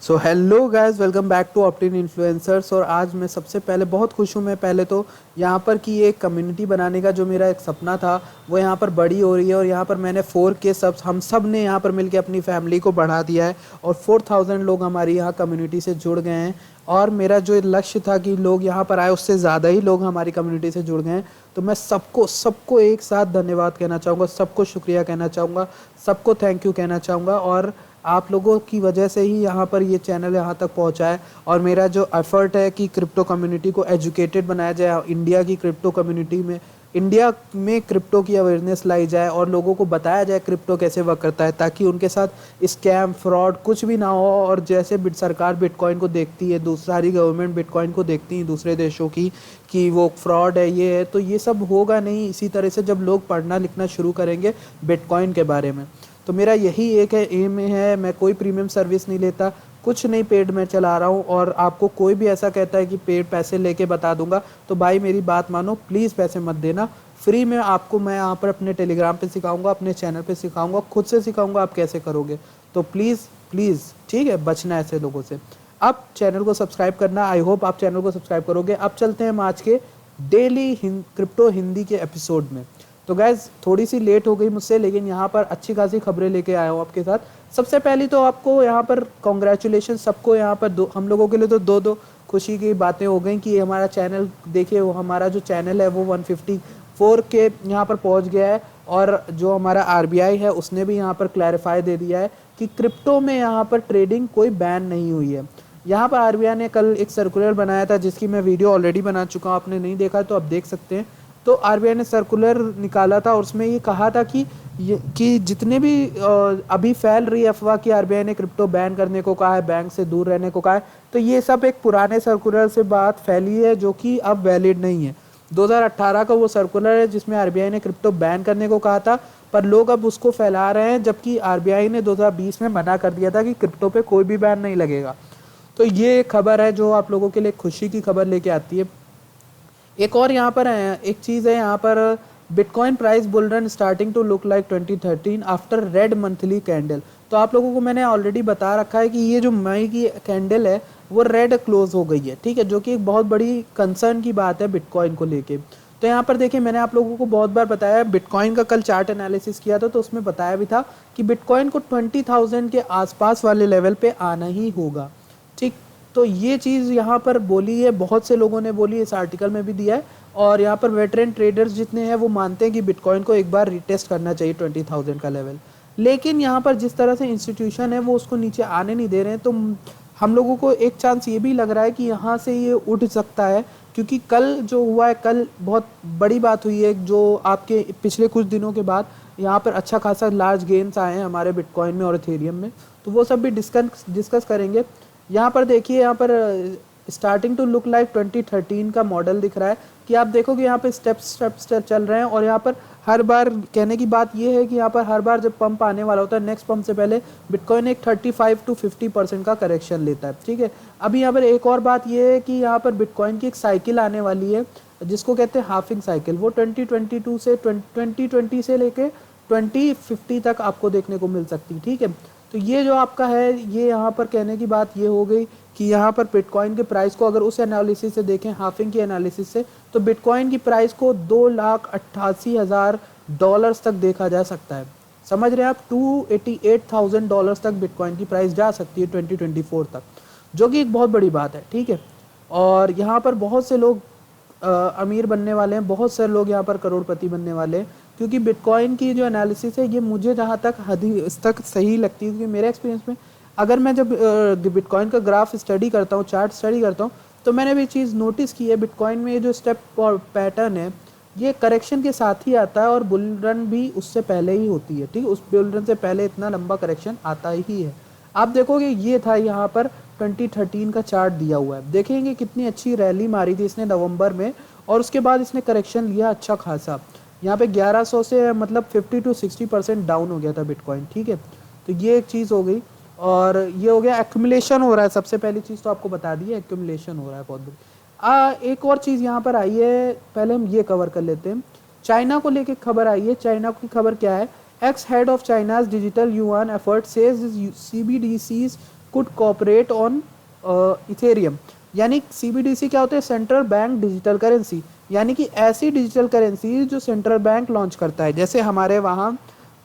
So hello guys, welcome back to Optin Influencers. और आज मैं सबसे पहले बहुत खुश हूँ। मैं पहले तो यहाँ पर कि एक कम्युनिटी बनाने का जो मेरा एक सपना था वो यहाँ पर बड़ी हो रही है। और यहाँ पर मैंने 4K सब्स हम सब ने यहाँ पर मिलकर अपनी फैमिली को बढ़ा दिया है और 4000 लोग हमारी यहाँ कम्युनिटी से जुड़ गए हैं। और मेरा जो लक्ष्य था कि लोग यहाँ पर आए, उससे ज़्यादा ही लोग हमारी कम्युनिटी से जुड़ गए हैं। तो मैं सबको सबको एक साथ धन्यवाद कहना चाहूँगा, सबको शुक्रिया कहना चाहूँगा, सबको थैंक यू कहना चाहूँगा। और आप लोगों की वजह से ही यहाँ पर ये चैनल यहाँ तक पहुँचा है। और मेरा जो एफर्ट है कि क्रिप्टो कम्युनिटी को एजुकेटेड बनाया जाए, इंडिया की क्रिप्टो कम्युनिटी में, इंडिया में क्रिप्टो की अवेयरनेस लाई जाए और लोगों को बताया जाए क्रिप्टो कैसे वर्क करता है, ताकि उनके साथ स्कैम फ्रॉड कुछ भी ना हो। और जैसे सरकार बिटकॉइन को देखती है, सारी गवर्नमेंट बिटकॉइन को देखती है दूसरे देशों की कि वो फ्रॉड है, ये है, तो ये सब होगा नहीं। इसी तरह से जब लोग पढ़ना लिखना शुरू करेंगे बिटकॉइन के बारे में, तो मेरा यही एक है एम है। मैं कोई प्रीमियम सर्विस नहीं लेता, कुछ नहीं पेड मैं चला रहा हूँ। और आपको कोई भी ऐसा कहता है कि पेड पैसे लेके बता दूंगा, तो भाई मेरी बात मानो, प्लीज़ पैसे मत देना। फ्री में आपको मैं यहाँ पर अपने टेलीग्राम पे सिखाऊंगा, अपने चैनल पे सिखाऊंगा, खुद से सिखाऊंगा आप कैसे करोगे। तो प्लीज़ प्लीज़ ठीक है, बचना ऐसे लोगों से। अब चैनल को सब्सक्राइब करना, आई होप आप चैनल को सब्सक्राइब करोगे। अब चलते हैं हम आज के डेली क्रिप्टो हिंदी के एपिसोड में। तो गैस थोड़ी सी लेट हो गई मुझसे, लेकिन यहाँ पर अच्छी खासी खबरें लेके आया हूँ आपके साथ। सबसे पहली तो आपको यहाँ पर कॉन्ग्रेचुलेशन सबको। यहाँ पर हम लोगों के लिए तो दो दो खुशी की बातें हो गई कि हमारा चैनल देखिए, वो हमारा जो चैनल है वो 154 के यहाँ पर पहुँच गया है। और जो हमारा RBI है उसने भी यहाँ पर क्लैरिफाई दे दिया है कि क्रिप्टो में यहाँ पर ट्रेडिंग कोई बैन नहीं हुई है। यहाँ पर RBI ने कल एक सर्कुलर बनाया था जिसकी मैं वीडियो ऑलरेडी बना चुका हूँ, आपने नहीं देखा तो आप देख सकते हैं। तो RBI ने सर्कुलर निकाला था और उसमें ये कहा था कि जितने भी अभी फैल रही अफवाह कि RBI ने क्रिप्टो बैन करने को कहा है, बैंक से दूर रहने को कहा है, तो ये सब एक पुराने सर्कुलर से बात फैली है जो कि अब वैलिड नहीं है। 2018 का वो सर्कुलर है जिसमें RBI ने क्रिप्टो बैन करने को कहा था, पर लोग अब उसको फैला रहे हैं, जबकि RBI ने 2020 में मना कर दिया था कि क्रिप्टो पे कोई भी बैन नहीं लगेगा। तो ये खबर है जो आप लोगों के लिए खुशी की खबर लेके आती है। एक और यहाँ पर एक चीज़ है, यहाँ पर bitcoin price bull run starting to look like 2013 after red monthly candle. तो आप लोगों को मैंने ऑलरेडी बता रखा है कि ये जो मई की कैंडल है वो रेड क्लोज हो गई है, ठीक है, जो कि एक बहुत बड़ी कंसर्न की बात है बिटकॉइन को लेके। तो यहाँ पर देखिए, मैंने आप लोगों को बहुत बार बताया, बिटकॉइन का कल चार्ट एनालिसिस किया था तो उसमें बताया भी था कि बिटकॉइन को 20,000 के आसपास वाले लेवल पे आना ही होगा, ठीक। तो ये चीज़ यहाँ पर बोली है, बहुत से लोगों ने बोली, इस आर्टिकल में भी दिया है। और यहाँ पर वेटरन ट्रेडर्स जितने हैं वो मानते हैं कि बिटकॉइन को एक बार रिटेस्ट करना चाहिए 20,000 का लेवल। लेकिन यहाँ पर जिस तरह से इंस्टीट्यूशन है वो उसको नीचे आने नहीं दे रहे हैं, तो हम लोगों को एक चांस ये भी लग रहा है कि यहाँ से ये उठ सकता है। क्योंकि कल जो हुआ है, कल बहुत बड़ी बात हुई है, जो आपके पिछले कुछ दिनों के बाद यहाँ पर अच्छा खासा लार्ज गेन्स आए हैं हमारे बिटकॉइन में और इथेरियम में। तो वो सब भी डिस्कस करेंगे। यहाँ पर देखिए, यहाँ पर स्टार्टिंग टू लुक लाइक 2013 का मॉडल दिख रहा है कि आप देखोगे यहाँ पे स्टेप चल रहे हैं। और यहाँ पर हर बार कहने की बात ये है कि यहाँ पर हर बार जब पंप आने वाला होता है, नेक्स्ट पंप से पहले बिटकॉइन एक 35 to 50% का करेक्शन लेता है, ठीक है। अभी यहाँ पर एक और बात ये है कि यहाँ पर बिटकॉइन की एक साइकिल आने वाली है जिसको कहते हैं हाफिंग साइकिल। वो 2022 से 2020 से लेके 2050 तक आपको देखने को मिल सकती, ठीक है। तो ये जो आपका है, ये यहाँ पर कहने की बात ये हो गई कि यहाँ पर बिटकॉइन के प्राइस को अगर उस एनालिसिस से देखें, हाफिंग की एनालिसिस से, तो बिटकॉइन की प्राइस को $2,88,000 तक देखा जा सकता है। समझ रहे हैं आप, $288,000 तक बिटकॉइन की प्राइस जा सकती है 2024 तक, जो कि एक बहुत बड़ी बात है, ठीक है। और यहाँ पर बहुत से लोग अमीर बनने वाले हैं, बहुत से लोग यहाँ पर करोड़पति बनने वाले हैं, क्योंकि बिटकॉइन की जो एनालिसिस है ये मुझे जहाँ तक हद तक सही लगती है। क्योंकि मेरे एक्सपीरियंस में अगर मैं जब बिटकॉइन का ग्राफ स्टडी करता हूँ, चार्ट स्टडी करता हूँ, तो मैंने भी चीज़ नोटिस की है, बिटकॉइन में ये जो स्टेप और पैटर्न है ये करेक्शन के साथ ही आता है और बुल रन भी उससे पहले ही होती है, ठीक है। उस बुल रन से पहले इतना लंबा करेक्शन आता ही है। आप देखोगे ये था यहाँ पर 2013 का चार्ट दिया हुआ है, देखेंगे कितनी अच्छी रैली मारी थी इसने नवंबर में, और उसके बाद इसने करेक्शन लिया अच्छा खासा। यहाँ पे 1100 से मतलब 50 to 60% डाउन हो गया था बिटकॉइन, ठीक है। तो ये एक चीज़ हो गई। और ये हो गया एक्यूमुलेशन हो रहा है, सबसे पहली चीज़ तो आपको बता दी है, एक्यूमुलेशन हो रहा है बहुत बड़ी। एक और चीज़ यहाँ पर आई है, पहले हम ये कवर कर लेते हैं। चाइना को लेके खबर आई है। चाइना की खबर क्या है? X head of China's digital yuan effort says CBDCs could cooperate on Ethereum. यानी CBDC क्या होता है, सेंट्रल बैंक डिजिटल करेंसी, यानी कि ऐसी डिजिटल करेंसी जो सेंट्रल बैंक लॉन्च करता है। जैसे हमारे वहाँ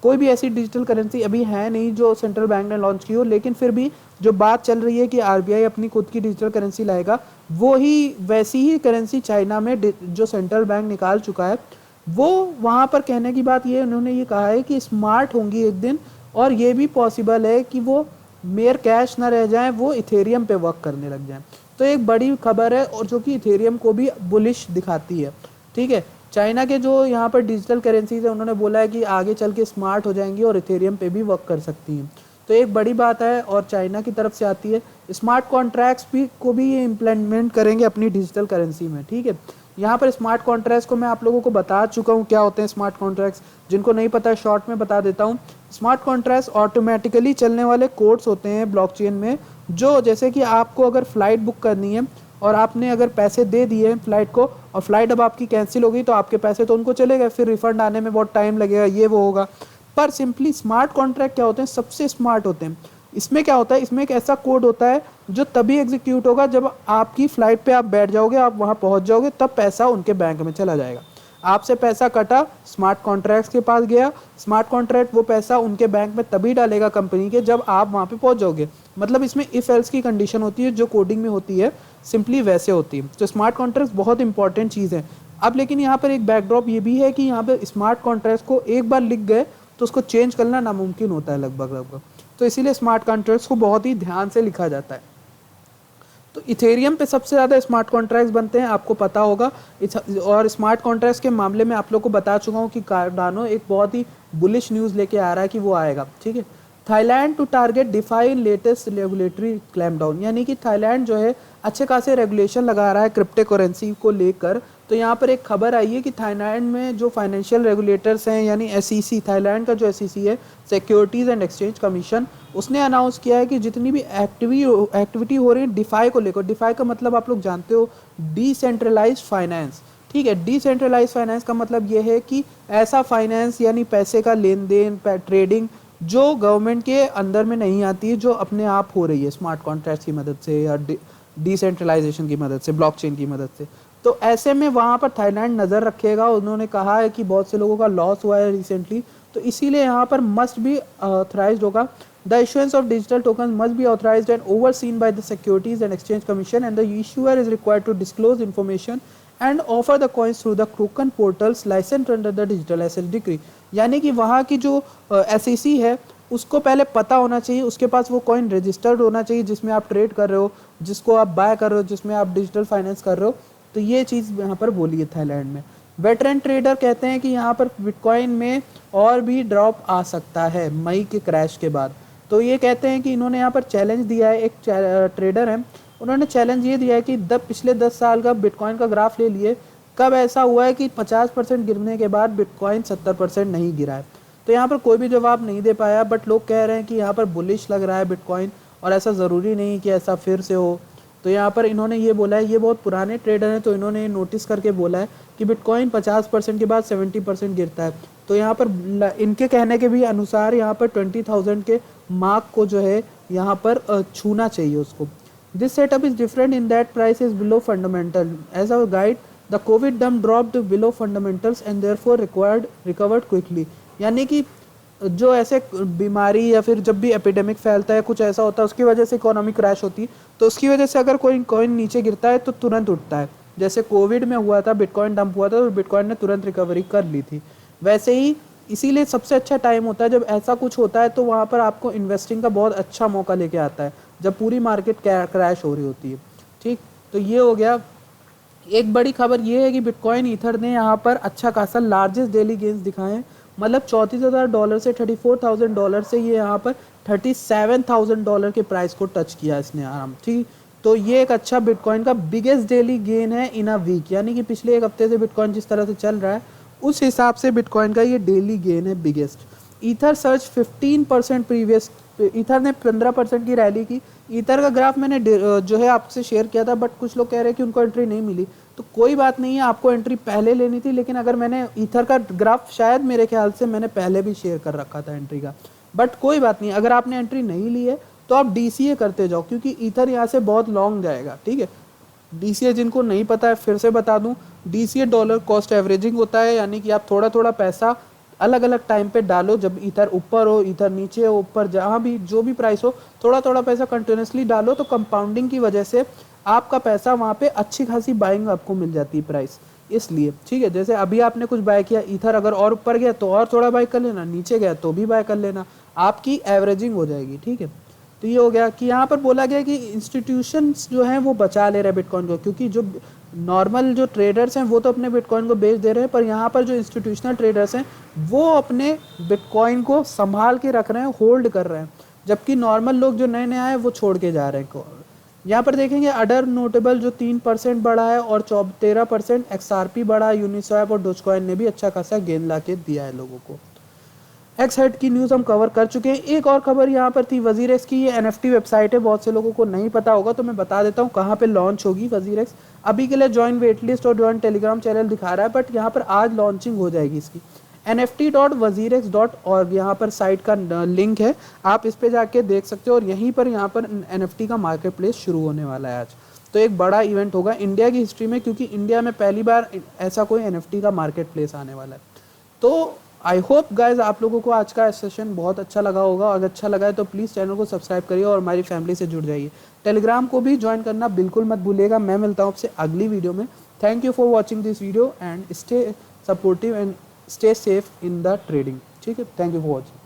कोई भी ऐसी डिजिटल करेंसी अभी है नहीं जो सेंट्रल बैंक ने लॉन्च की हो, लेकिन फिर भी जो बात चल रही है कि RBI अपनी खुद की डिजिटल करेंसी लाएगा, वो ही वैसी ही करेंसी चाइना में जो सेंट्रल बैंक निकाल चुका है, वो वहाँ पर कहने की बात ये उन्होंने ये कहा है कि स्मार्ट होंगी एक दिन, और ये भी पॉसिबल है कि वो मेयर कैश ना रह जाएं, वो इथेरियम पे वर्क करने लग जाएं। तो एक बड़ी खबर है और जो कि इथेरियम को भी बुलिश दिखाती है। ठीक है, चाइना के जो यहाँ पर डिजिटल करेंसीज है, उन्होंने बोला है कि आगे चल के स्मार्ट हो जाएंगी और इथेरियम पे भी वर्क कर सकती हैं। तो एक बड़ी बात है और चाइना की तरफ से आती है। स्मार्ट कॉन्ट्रैक्ट्स भी को भी ये इम्प्लीमेंट करेंगे अपनी डिजिटल करेंसी में। ठीक है, यहाँ पर स्मार्ट कॉन्ट्रैक्ट्स को मैं आप लोगों को बता चुका हूँ क्या होते हैं स्मार्ट कॉन्ट्रैक्ट्स। जिनको नहीं पता शॉर्ट में बता देता हूँ। स्मार्ट कॉन्ट्रैक्ट्स ऑटोमेटिकली चलने वाले कोड्स होते हैं ब्लॉकचेन में, जो जैसे कि आपको अगर फ्लाइट बुक करनी है और आपने अगर पैसे दे दिए फ्लाइट को, और फ्लाइट अब आपकी कैंसिल हो गई, तो आपके पैसे तो उनको चले गए, फिर रिफंड आने में बहुत टाइम लगेगा, ये वो होगा। पर सिंपली स्मार्ट कॉन्ट्रैक्ट क्या होते हैं, सबसे स्मार्ट होते हैं। इसमें क्या होता है, इसमें एक ऐसा कोड होता है जो तभी एग्जीक्यूट होगा जब आपकी फ्लाइट पे आप बैठ जाओगे, आप वहाँ पहुँच जाओगे, तब पैसा उनके बैंक में चला जाएगा। आपसे पैसा कटा, स्मार्ट कॉन्ट्रैक्ट्स के पास गया, स्मार्ट कॉन्ट्रैक्ट वो पैसा उनके बैंक में तभी डालेगा कंपनी के जब आप वहाँ पे पहुँच जाओगे। मतलब इसमें इफ एल्स की कंडीशन होती है जो कोडिंग में होती है, सिंपली वैसे होती है। तो स्मार्ट कॉन्ट्रैक्ट्स बहुत इंपॉर्टेंट चीज़ है। अब लेकिन यहाँ पर एक बैकड्रॉप ये भी है कि यहाँ पर स्मार्ट कॉन्ट्रैक्ट्स को एक बार लिख गए तो उसको चेंज करना नामुमकिन होता है लगभग। तो इसीलिए स्मार्ट कॉन्ट्रैक्ट्स को बहुत ही ध्यान से लिखा जाता है। तो इथेरियम पे सबसे ज़्यादा स्मार्ट कॉन्ट्रैक्ट्स बनते हैं, आपको पता होगा। और स्मार्ट कॉन्ट्रैक्ट्स के मामले में आप लोग को बता चुका हूँ कि कार्डानो एक बहुत ही बुलिश न्यूज़ लेके आ रहा है कि वो आएगा। ठीक है, Thailand to target define latest regulatory clampdown, यानी कि थाईलैंड जो है अच्छे खासे रेगुलेशन लगा रहा है क्रिप्टो करेंसी को लेकर। तो यहाँ पर एक खबर आई है कि थाईलैंड में जो फाइनेंशियल रेगुलेटर्स हैं, यानी SEC, थाईलैंड का जो SEC है, सिक्योरिटीज़ एंड एक्सचेंज कमीशन, उसने अनाउंस किया है कि जितनी भी एक्टिविटी हो रही है डिफाई को लेकर। डिफाई का मतलब आप लोग जानते हो, डिसेंट्रलाइज्ड फाइनेंस। ठीक है, डिसेंट्रलाइज्ड फाइनेंस का मतलब ये है कि ऐसा फाइनेंस यानी पैसे का लेन देन, ट्रेडिंग, जो गवर्नमेंट के अंदर में नहीं आती है, जो अपने आप हो रही है स्मार्ट कॉन्ट्रैक्ट्स की मदद से या डिसेंट्रलाइजेशन की मदद से, ब्लॉकचेन की मदद से। तो ऐसे में वहाँ पर थाईलैंड नज़र रखेगा। उन्होंने कहा है कि बहुत से लोगों का लॉस हुआ है रिसेंटली, तो इसीलिए यहाँ पर मस्ट बी ऑथराइज्ड होगा। The issuance of digital token must be authorised and overseen by the securities and exchange commission and the issuer is required to disclose information and offer the coins through the token portals licensed under the digital asset decree. यानी कि वहाँ की जो SEC है उसको पहले पता होना चाहिए, उसके पास वो कॉइन रजिस्टर्ड होना चाहिए जिसमें आप ट्रेड कर रहे हो, जिसको आप बाय कर रहे हो, जिसमें आप डिजिटल फाइनेंस कर रहे हो। तो ये चीज़ यहाँ पर बोली है थाईलैंड में। वेटरन ट्रेडर कहते हैं कि यहाँ पर बिटकॉइन में और भी ड्रॉप आ सकता है मई के क्रैश के बाद। तो ये कहते हैं कि इन्होंने यहाँ पर चैलेंज दिया है, एक ट्रेडर है, उन्होंने चैलेंज ये दिया है कि पिछले 10 साल का बिटकॉइन का ग्राफ ले लिए, कब ऐसा हुआ है कि 50% गिरने के बाद बिटकॉइन 70% नहीं गिरा है। तो यहाँ पर कोई भी जवाब नहीं दे पाया, बट लोग कह रहे हैं कि यहाँ पर बुलिश लग रहा है बिटकॉइन, और ऐसा ज़रूरी नहीं कि ऐसा फिर से हो। तो यहाँ पर इन्होंने ये बोला है, ये बहुत पुराने ट्रेडर हैं, तो इन्होंने नोटिस करके बोला है कि बिटकॉइन 50% के बाद 70% गिरता है। तो यहाँ पर इनके कहने के भी अनुसार यहाँ पर 20,000 के मार्क को जो है यहाँ पर छूना चाहिए उसको। This setup is different in that price is below fundamental as a guide the COVID dump dropped below fundamentals and therefore recovered quickly. यानी कि जो ऐसे बीमारी या फिर जब भी एपिडेमिक फैलता है, कुछ ऐसा होता है, उसकी वजह से इकोनॉमी क्रैश होती है, तो उसकी वजह से अगर कोई कॉइन नीचे गिरता है तो तुरंत उठता है। जैसे कोविड में हुआ था, बिटकॉइन डंप हुआ था तो बिटकॉइन ने तुरंत रिकवरी कर ली थी। वैसे ही इसीलिए सबसे अच्छा टाइम होता है जब ऐसा कुछ होता है, तो वहाँ पर आपको इन्वेस्टिंग का बहुत अच्छा मौका लेके आता है, जब पूरी मार्केट क्रैश हो रही होती है। ठीक, तो ये हो गया। एक बड़ी खबर ये है कि बिटकॉइन ईथर ने यहाँ पर अच्छा खासा लार्जेस्ट डेली गेंस दिखाए हैं। मतलब $34,000 से $34,000 से ये यहाँ पर $37,000 के प्राइस को टच किया इसने आराम। ठीक, तो ये एक अच्छा बिटकॉइन का बिगेस्ट डेली गेन है इन अ वीक, यानी कि पिछले एक हफ्ते से बिटकॉइन जिस तरह से चल रहा है उस हिसाब से बिटकॉइन का ये डेली गेन है biggest. Ether search 15% previous, ether ने 15% की रैली की। ईथर का ग्राफ मैंने जो है आपसे शेयर किया था, बट कुछ लोग कह रहे हैं कि उनको एंट्री नहीं मिली, तो कोई बात नहीं है, आपको एंट्री पहले लेनी थी। लेकिन अगर मैंने ईथर का ग्राफ शायद मेरे ख्याल से मैंने पहले भी शेयर कर रखा था एंट्री का, बट कोई बात नहीं, अगर आपने एंट्री नहीं ली है तो आप DCA करते जाओ, क्योंकि ईथर यहाँ से बहुत लॉन्ग जाएगा, ठीक है। DCA जिनको नहीं पता है फिर से बता दूं, DCA डॉलर कॉस्ट एवरेजिंग होता है, यानी कि आप थोड़ा थोड़ा पैसा अलग अलग टाइम पे डालो, जब ईथर ऊपर हो, ईथर नीचे हो, ऊपर जहाँ भी जो भी प्राइस हो, थोड़ा थोड़ा पैसा कंटिन्यूसली डालो, तो कंपाउंडिंग की वजह से आपका पैसा वहाँ पे अच्छी खासी बाइंग आपको मिल जाती है प्राइस, इसलिए, ठीक है। जैसे अभी आपने कुछ बाय किया, ईथर अगर और ऊपर गया तो और थोड़ा बाय कर लेना, नीचे गया तो भी बाय कर लेना, आपकी एवरेजिंग हो जाएगी, ठीक है। तो ये हो गया कि यहाँ पर बोला गया कि इंस्टीट्यूशंस जो हैं वो बचा ले रहे हैं बिटकॉइन को, क्योंकि जो नॉर्मल जो ट्रेडर्स हैं वो तो अपने बिटकॉइन को बेच दे रहे हैं, पर यहाँ पर जो इंस्टीट्यूशनल ट्रेडर्स हैं वो अपने बिटकॉइन को संभाल के रख रहे हैं, होल्ड कर रहे हैं, जबकि नॉर्मल लोग जो नए नए आए वो छोड़ के जा रहे हैं। यहाँ पर देखेंगे अडर नोटेबल जो 3% बढ़ा है और 13% XRP बढ़ा, यूनिस्वैप और डोजकॉइन ने भी अच्छा खासा गेन ला के दिया है लोगों को। एक्स हेड की न्यूज़ हम कवर कर चुके हैं। एक और खबर यहाँ पर थी वजीरेक्स की, ये NFT वेबसाइट है, बहुत से लोगों को नहीं पता होगा तो मैं बता देता हूँ कहाँ पे लॉन्च होगी वजीरेक्स। अभी के लिए ज्वाइन वेट लिस्ट और ज्वाइन टेलीग्राम चैनल दिखा रहा है, बट यहाँ पर आज लॉन्चिंग हो जाएगी इसकी। nft.wazirex.org यहाँ पर साइट का लिंक है, आप इस पे जाके देख सकते हो, और यहीं पर यहाँ पर NFT का मार्केट प्लेस शुरू होने वाला है आज। तो एक बड़ा इवेंट होगा इंडिया की हिस्ट्री में, क्योंकि इंडिया में पहली बार ऐसा कोई NFT का मार्केट प्लेस आने वाला है। तो आई होप गाइज आप लोगों को आज का सेशन बहुत अच्छा लगा होगा, अगर अच्छा लगा है तो प्लीज़ चैनल को सब्सक्राइब करिए और हमारी फैमिली से जुड़ जाइए। टेलीग्राम को भी ज्वाइन करना बिल्कुल मत भूलिएगा। मैं मिलता हूँ आपसे अगली वीडियो में। Thank you for watching this video and stay supportive and stay safe in the trading, ठीक है। Thank you for watching.